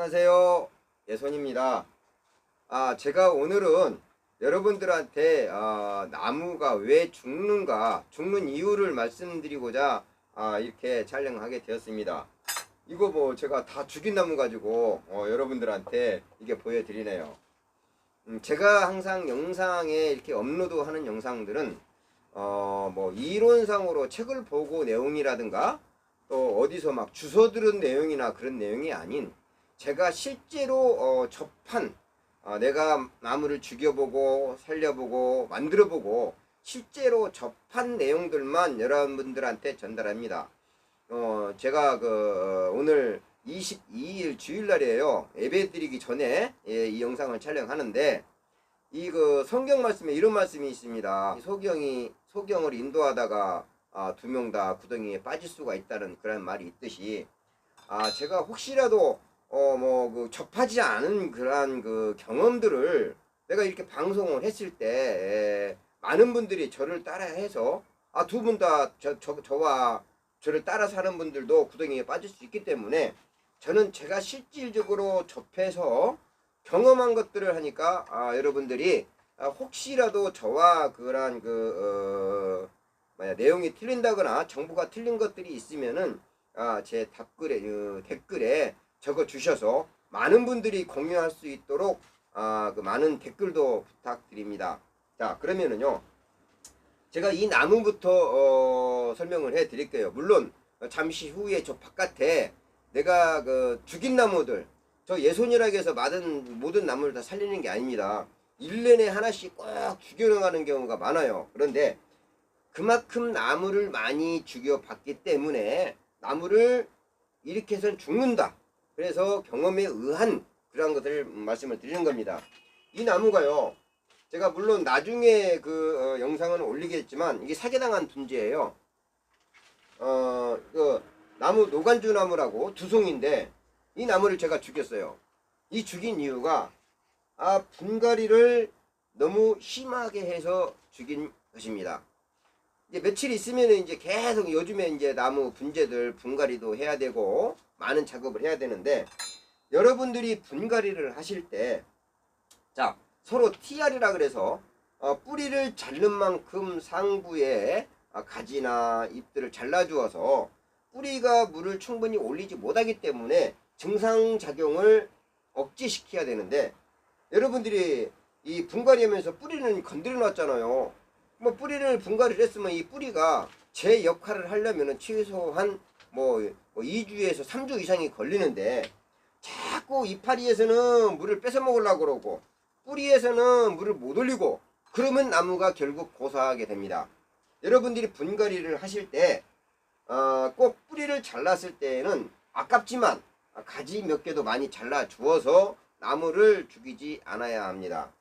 안녕하세요. 예손입니다. 제가 오늘은 여러분들한테 나무가 왜 죽는가, 죽는 이유를 말씀드리고자 이렇게 촬영하게 되었습니다. 이거 뭐 제가 다 죽인 나무 가지고 여러분들한테 이게 보여드리네요. 제가 항상 영상에 이렇게 업로드하는 영상들은 뭐 이론상으로 책을 보고 내용이라든가 또 어디서 막 주워 들은 내용이나 그런 내용이 아닌 제가 실제로 접한 내가 나무를 죽여보고 살려보고 만들어보고 실제로 접한 내용들만 여러분들한테 전달합니다. 제가 오늘 22일 주일날이에요. 예배 드리기 전에 이 영상을 촬영하는데 이 성경 말씀에 이런 말씀이 있습니다. 소경을 인도하다가 두 명 다 구덩이에 빠질 수가 있다는 그런 말이 있듯이 제가 혹시라도 접하지 않은 그러한 경험들을 내가 이렇게 방송을 했을 때 많은 분들이 저를 따라해서 두 분 다 저와 저를 따라 사는 분들도 구덩이에 빠질 수 있기 때문에 저는 제가 실질적으로 접해서 경험한 것들을 하니까 여러분들이 혹시라도 저와 그러한 내용이 틀린다거나 정보가 틀린 것들이 있으면은 제 댓글에 적어 주셔서 많은 분들이 공유할 수 있도록 많은 댓글도 부탁드립니다. 자, 그러면은요, 제가 이 나무부터 설명을 해 드릴게요. 물론 잠시 후에 저 바깥에 내가 죽인 나무들, 저 예손이라고 해서 모든 나무를 다 살리는 게 아닙니다. 1년에 하나씩 꼭 죽여나가는 경우가 많아요. 그런데 그만큼 나무를 많이 죽여봤기 때문에 나무를 이렇게 해서는 죽는다. 그래서 경험에 의한 그러한 것을 말씀을 드리는 겁니다. 이 나무가요, 제가 물론 나중에 영상은 올리겠지만 이게 사기당한 둔재예요. 나무 노간주 나무라고 두송인데 이 나무를 제가 죽였어요. 이 죽인 이유가 분갈이를 너무 심하게 해서 죽인 것입니다. 이제 며칠 있으면 이제 계속 요즘에 이제 나무 분재들 분갈이도 해야 되고 많은 작업을 해야 되는데 여러분들이 분갈이를 하실 때 서로 TR이라 그래서 뿌리를 자른 만큼 상부에 가지나 잎들을 잘라 주어서 뿌리가 물을 충분히 올리지 못하기 때문에 증상작용을 억제시켜야 되는데 여러분들이 이 분갈이 하면서 뿌리는 건드려 놨잖아요. 뭐 뿌리를 분갈이를 했으면 이 뿌리가 제 역할을 하려면 최소한 2주에서 3주 이상이 걸리는데 자꾸 이파리에서는 물을 뺏어 먹으려고 그러고 뿌리에서는 물을 못 올리고 그러면 나무가 결국 고사하게 됩니다. 여러분들이 분갈이를 하실 때 꼭 뿌리를 잘랐을 때는 아깝지만 가지 몇 개도 많이 잘라 주어서 나무를 죽이지 않아야 합니다.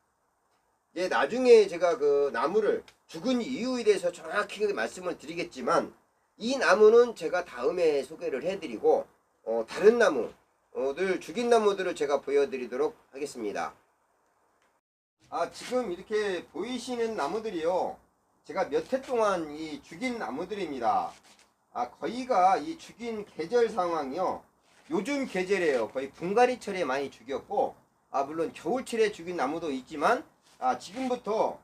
이제 나중에 제가 나무를 죽은 이유에 대해서 정확히 말씀을 드리겠지만 이 나무는 제가 다음에 소개를 해드리고 다른 나무들 죽인 나무들을 제가 보여드리도록 하겠습니다. 지금 이렇게 보이시는 나무들이요, 제가 몇 해 동안 이 죽인 나무들입니다. 거의가 이 죽인 계절 상황이요, 요즘 계절이에요. 거의 분갈이철에 많이 죽였고 물론 겨울철에 죽인 나무도 있지만 지금부터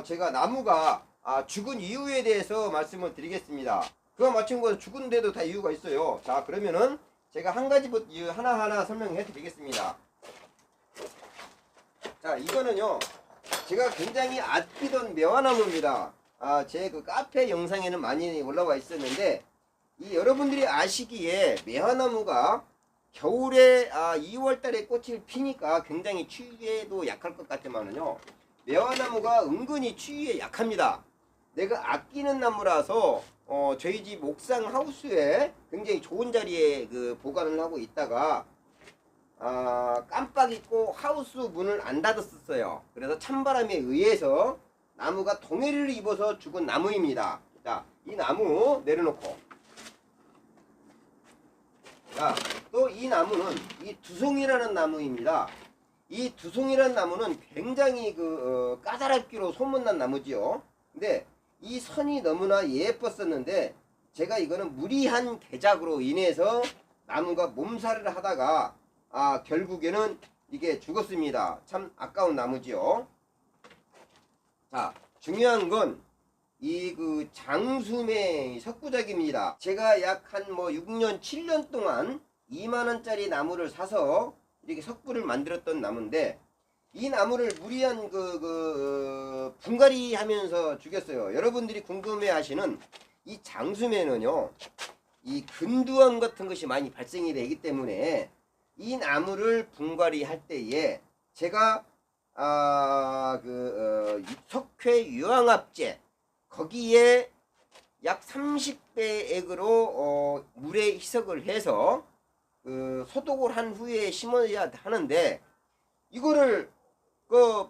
제가 나무가 죽은 이유에 대해서 말씀을 드리겠습니다. 그와 마찬가지로 죽은 데도 다 이유가 있어요. 자, 그러면은 제가 한 가지 하나하나 설명해 드리겠습니다. 자, 이거는요, 제가 굉장히 아끼던 매화나무입니다. 제 카페 영상에는 많이 올라와 있었는데 여러분들이 아시기에 매화나무가 겨울에 2월달에 꽃을 피니까 굉장히 추위에도 약할 것 같지만은요, 매화나무가 은근히 추위에 약합니다. 내가 아끼는 나무라서 저희 집 옥상 하우스에 굉장히 좋은 자리에 보관을 하고 있다가 깜빡 잊고 하우스 문을 안 닫았었어요. 그래서 찬바람에 의해서 나무가 동해를 입어서 죽은 나무입니다. 자, 이 나무 내려놓고, 또 이 나무는 이 두송이라는 나무입니다. 이 두송이라는 나무는 굉장히 까다롭기로 소문난 나무지요. 근데 이 선이 너무나 예뻤었는데 제가 이거는 무리한 개작으로 인해서 나무가 몸살을 하다가 결국에는 이게 죽었습니다. 참 아까운 나무지요. 자, 중요한 건 이 그 장수매 석구작입니다. 제가 약 한 6년 7년 동안 2만원짜리 나무를 사서 이렇게 석구를 만들었던 나무인데, 이 나무를 무리한 분갈이 하면서 죽였어요. 여러분들이 궁금해 하시는 이 장수매는요, 이 근두암 같은 것이 많이 발생이 되기 때문에 이 나무를 분갈이 할 때에 제가 석회 유황합제 거기에 약 30배 액으로 물에 희석을 해서 소독을 한 후에 심어야 하는데, 이거를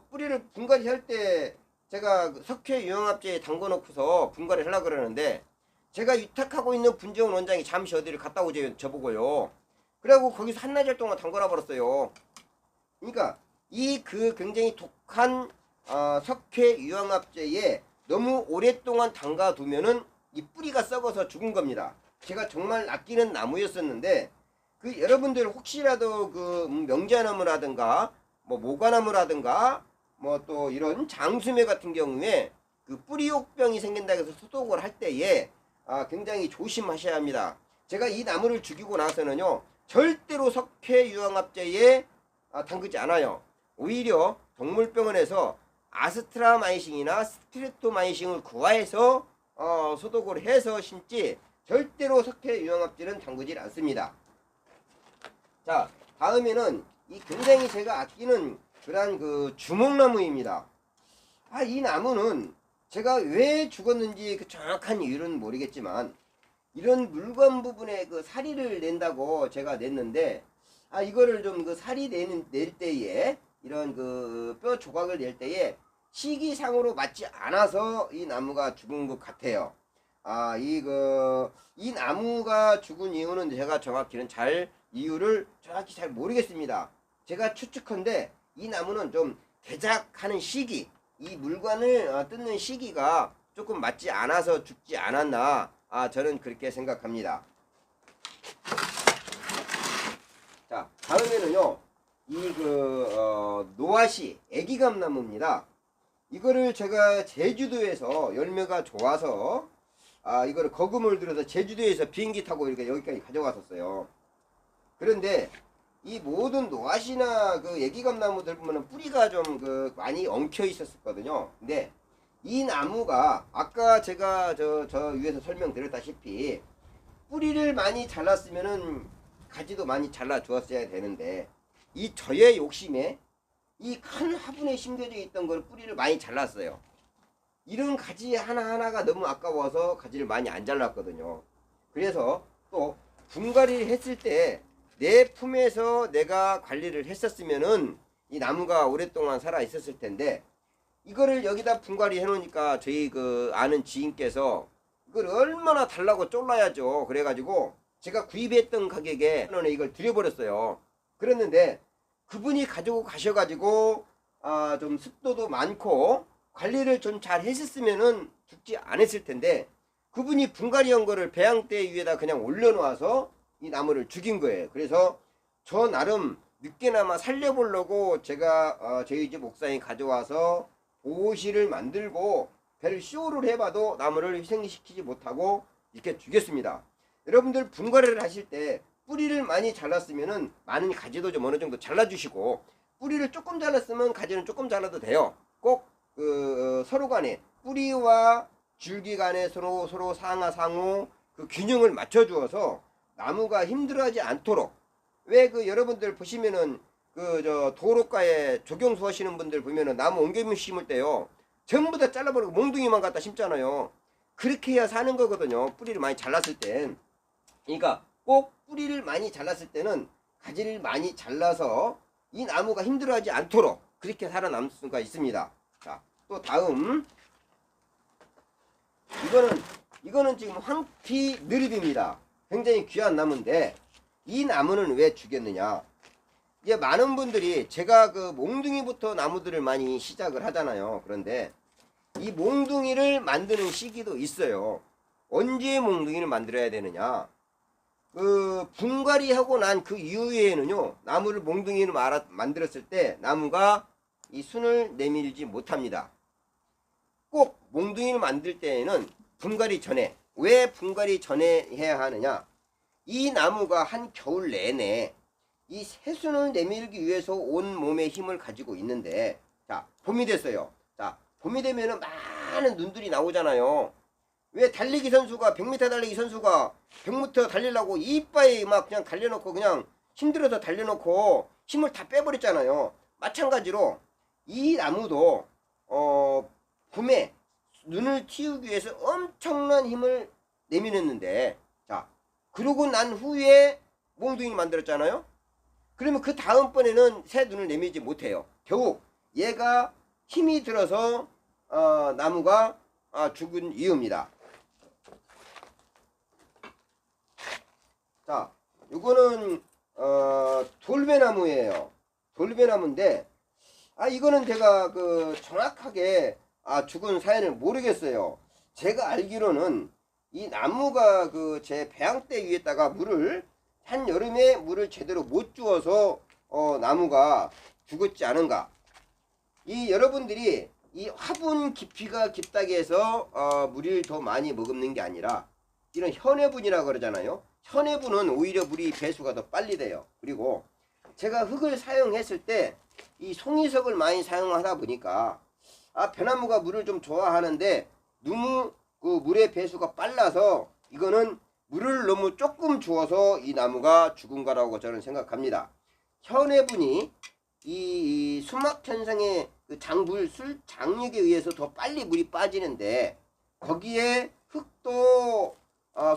뿌리를 분갈이 할 때 제가 석회 유황합제에 담궈 놓고서 분갈이 하려고 그러는데, 제가 위탁하고 있는 분재원 원장이 잠시 어디를 갔다 오죠 저보고요. 그래갖고 거기서 한나절 동안 담궈놔 버렸어요. 그러니까 이 굉장히 독한 석회 유황합제에 너무 오랫동안 담가 두면은 이 뿌리가 썩어서 죽은 겁니다. 제가 정말 아끼는 나무였었는데, 여러분들 혹시라도 명자나무라든가 모과나무라든가 또 이런 장수매 같은 경우에 뿌리옥병이 생긴다 해서 소독을 할 때에 굉장히 조심하셔야 합니다. 제가 이 나무를 죽이고 나서는요, 절대로 석회 유황합제에 담그지 않아요. 오히려 동물병원에서 아스트라마이신이나 스트레토마이신을 구하해서 소독을 해서 심지, 절대로 석회 유황합제는 담그질 않습니다. 자, 다음에는 이 굉장히 제가 아끼는 그런 주목나무입니다. 이 나무는 제가 왜 죽었는지 정확한 이유는 모르겠지만, 이런 물건 부분에 사리를 낸다고 제가 냈는데, 이거를 좀 사리 낼 때에, 이런 뼈 조각을 낼 때에 시기상으로 맞지 않아서 이 나무가 죽은 것 같아요. 이 나무가 죽은 이유는 제가 이유를 정확히 잘 모르겠습니다. 제가 추측컨대 이 나무는 좀 대작하는 시기, 이 물관을 뜯는 시기가 조금 맞지 않아서 죽지 않았나, 저는 그렇게 생각합니다. 자, 다음에는요, 이 노아시 애기감나무입니다. 이거를 제가 제주도에서 열매가 좋아서 이거를 거금을 들여서 제주도에서 비행기 타고 이렇게 여기까지 가져왔었어요. 그런데 이 모든 노아시나 애기감나무들 보면 뿌리가 좀 많이 엉켜 있었거든요. 근데 이 나무가 아까 제가 저 위에서 설명드렸다시피 뿌리를 많이 잘랐으면은 가지도 많이 잘라 주었어야 되는데, 이 저의 욕심에 이 큰 화분에 심겨져 있던 걸 뿌리를 많이 잘랐어요. 이런 가지 하나하나가 너무 아까워서 가지를 많이 안 잘랐거든요. 그래서 또 분갈이를 했을 때 내 품에서 내가 관리를 했었으면은 이 나무가 오랫동안 살아 있었을 텐데, 이거를 여기다 분갈이 해 놓으니까 저희 아는 지인께서 이걸 얼마나 달라고 쫄라야죠. 그래가지고 제가 구입했던 가격에 이걸 드려버렸어요. 그랬는데 그분이 가지고 가셔가지고 좀 습도도 많고 관리를 좀 잘 했었으면은 죽지 않았을 텐데, 그분이 분갈이 한 거를 배양대 위에다 그냥 올려놓아서 이 나무를 죽인 거예요. 그래서 저 나름 늦게나마 살려보려고 제가 저희 집 옥상에 가져와서 보호실을 만들고 배를 쇼를 해봐도 나무를 희생시키지 못하고 이렇게 죽였습니다. 여러분들 분갈이를 하실 때 뿌리를 많이 잘랐으면은 많은 가지도 좀 어느 정도 잘라주시고, 뿌리를 조금 잘랐으면 가지는 조금 잘라도 돼요. 꼭 서로 간에 뿌리와 줄기 간에 서로 상하 상호 균형을 맞춰 주어서 나무가 힘들어하지 않도록. 왜 여러분들 보시면은 도로가에 조경수 하시는 분들 보면은 나무 옮겨 심을 때요, 전부 다 잘라버리고 몽둥이만 갖다 심잖아요. 그렇게 해야 사는 거거든요, 뿌리를 많이 잘랐을 땐. 그러니까 꼭 뿌리를 많이 잘랐을 때는 가지를 많이 잘라서 이 나무가 힘들어하지 않도록 그렇게 살아남을 수가 있습니다. 자, 또 다음, 이거는 지금 황피 느릅입니다. 굉장히 귀한 나무인데, 이 나무는 왜 죽였느냐. 이제 많은 분들이 제가 몽둥이부터 나무들을 많이 시작을 하잖아요. 그런데 이 몽둥이를 만드는 시기도 있어요. 언제 몽둥이를 만들어야 되느냐. 그 분갈이하고 난 그 이후에는요, 나무를 몽둥이로 만들었을 때 나무가 이 순을 내밀지 못합니다. 꼭 몽둥이를 만들 때에는 분갈이 전에, 왜 분갈이 전에 해야 하느냐, 이 나무가 한 겨울 내내 이 새순을 내밀기 위해서 온 몸의 힘을 가지고 있는데, 자, 봄이 됐어요. 자, 봄이 되면은 많은 눈들이 나오잖아요. 왜 달리기 선수가 100m 달리기 선수가 100m 달리려고 이빠에 막 그냥 달려놓고 그냥 힘들어서 달려놓고 힘을 다 빼버렸잖아요. 마찬가지로 이 나무도 봄에 눈을 틔우기 위해서 엄청난 힘을 내밀었는데, 자, 그러고 난 후에 몽둥이를 만들었잖아요. 그러면 그 다음번에는 새 눈을 내밀지 못해요. 결국 얘가 힘이 들어서 나무가 죽은 이유입니다. 자, 이거는 돌배나무예요. 돌배나무인데, 이거는 제가 그 정확하게 죽은 사연을 모르겠어요. 제가 알기로는 이 나무가 그 제 배양대 위에다가 물을 한여름에 물을 제대로 못 주어서 나무가 죽었지 않은가. 이 여러분들이 이 화분 깊이가 깊다고 해서 물을 더 많이 머금는 게 아니라, 이런 현해분이라고 그러잖아요. 현해분은 오히려 물이 배수가 더 빨리 돼요. 그리고 제가 흙을 사용했을 때 이 송이석을 많이 사용하다 보니까 배나무가 물을 좀 좋아하는데 너무 그 물의 배수가 빨라서 이거는 물을 너무 조금 주어서 이 나무가 죽은 거라고 저는 생각합니다. 현해분이 이 수막 현상의 그 술 장력에 의해서 더 빨리 물이 빠지는데, 거기에 흙도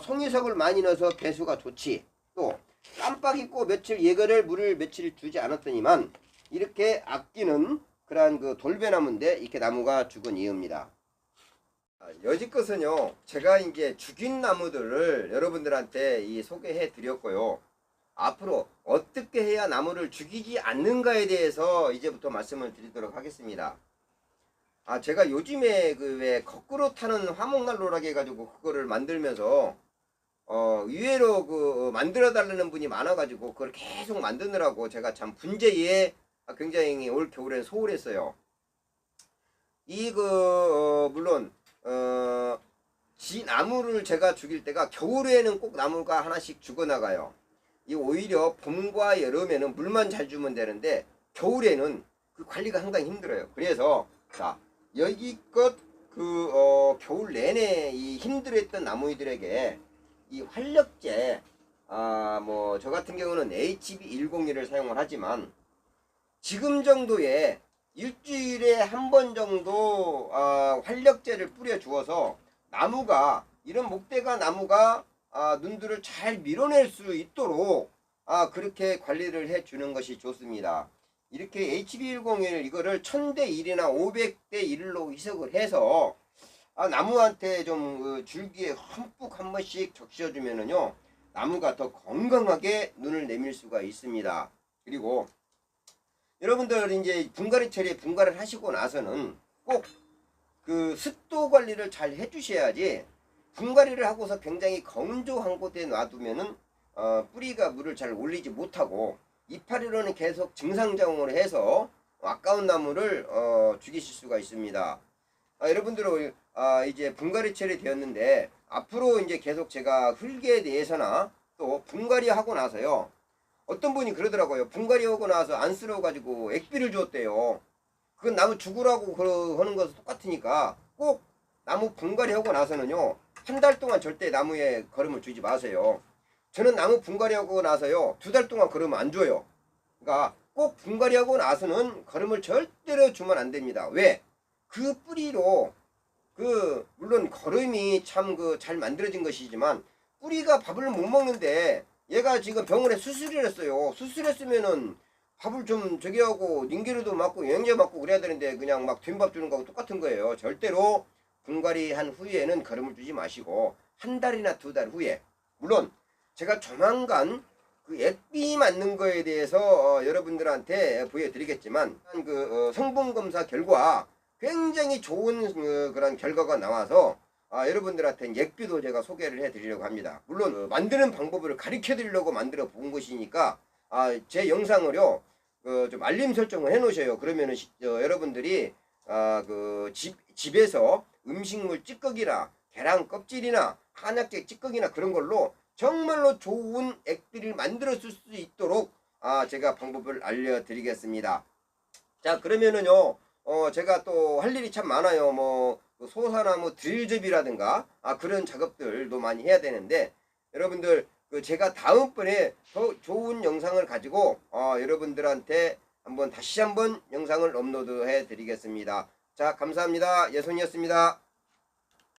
송이석을 많이 넣어서 배수가 좋지, 또 깜빡 잊고 며칠 예거를 물을 며칠 주지 않았더니만 이렇게 아끼는 그러한 그 돌배나무인데 이렇게 나무가 죽은 이유입니다. 여지껏은요, 제가 이제 죽인 나무들을 여러분들한테 소개해 드렸고요. 앞으로 어떻게 해야 나무를 죽이지 않는가에 대해서 이제부터 말씀을 드리도록 하겠습니다. 제가 요즘에 그 왜 거꾸로 타는 화목난로라고 해가지고 그거를 만들면서 의외로 그 만들어 달라는 분이 많아가지고 그걸 계속 만드느라고 제가 참 분재에 굉장히 올 겨울에 소홀했어요. 물론 나무를 제가 죽일 때가 겨울에는 꼭 나무가 하나씩 죽어나가요. 이 오히려 봄과 여름에는 물만 잘 주면 되는데 겨울에는 그 관리가 상당히 힘들어요. 그래서 자, 여기껏 겨울 내내 이 힘들었던 나무들에게 이 활력제, 저 같은 경우는 HB101을 사용을 하지만, 지금 정도의 일주일에 한 번 정도 활력제를 뿌려 주어서 나무가, 이런 목대가 나무가 눈들을 잘 밀어낼 수 있도록 그렇게 관리를 해 주는 것이 좋습니다. 이렇게 HB101 이거를 1000대 1이나 500대 1로 희석을 해서 나무한테 좀 줄기에 흠뻑 한 번씩 적셔 주면은요, 나무가 더 건강하게 눈을 내밀 수가 있습니다. 그리고 여러분들 이제 분갈이철에 분갈이를 하시고 나서는 꼭 그 습도 관리를 잘 해주셔야지, 분갈이를 하고서 굉장히 건조한 곳에 놔두면은 뿌리가 물을 잘 올리지 못하고 이파리로는 계속 증상작용을 해서 아까운 나무를 죽이실 수가 있습니다. 여러분들은 이제 분갈이철이 되었는데, 앞으로 이제 계속 제가 흙에 대해서나 또 분갈이하고 나서요, 어떤 분이 그러더라고요. 분갈이하고 나서 안쓰러워가지고 액비를 줬대요. 그건 나무 죽으라고 하는 것은 똑같으니까 꼭 나무 분갈이하고 나서는요, 한 달 동안 절대 나무에 거름을 주지 마세요. 저는 나무 분갈이하고 나서요, 2달 동안 거름을 안 줘요. 그러니까 꼭 분갈이하고 나서는 거름을 절대로 주면 안 됩니다. 왜? 그 뿌리로 물론 거름이 참 잘 만들어진 것이지만 뿌리가 밥을 못 먹는데, 얘가 지금 병원에 수술을 했어요. 수술했으면은 밥을 좀 저기 하고 닌게르도 맞고 영양제 맞고 그래야 되는데 그냥 막 된밥 주는 거하고 똑같은 거예요. 절대로 분갈이 한 후에는 거름을 주지 마시고 한 달이나 2달 후에, 물론 제가 조만간 그 액비 맞는 거에 대해서 여러분들한테 보여드리겠지만, 성분 검사 결과 굉장히 좋은 그런 결과가 나와서 여러분들한테 액비도 제가 소개를 해 드리려고 합니다. 물론 만드는 방법을 가르쳐 드리려고 만들어 본 것이니까 제 영상을요 좀 알림 설정을 해 놓으셔요. 그러면은 여러분들이 집에서 음식물 찌꺼기나 계란 껍질이나 한약재 찌꺼기나 그런 걸로 정말로 좋은 액비를 만들어 쓸 수 있도록 제가 방법을 알려드리겠습니다. 자, 그러면은요 제가 또 할 일이 참 많아요. 뭐 소사나무 드릴접이라든가 그런 작업들도 많이 해야 되는데, 여러분들 제가 다음번에 더 좋은 영상을 가지고 여러분들한테 다시 한번 영상을 업로드 해 드리겠습니다. 자, 감사합니다. 예손이었습니다.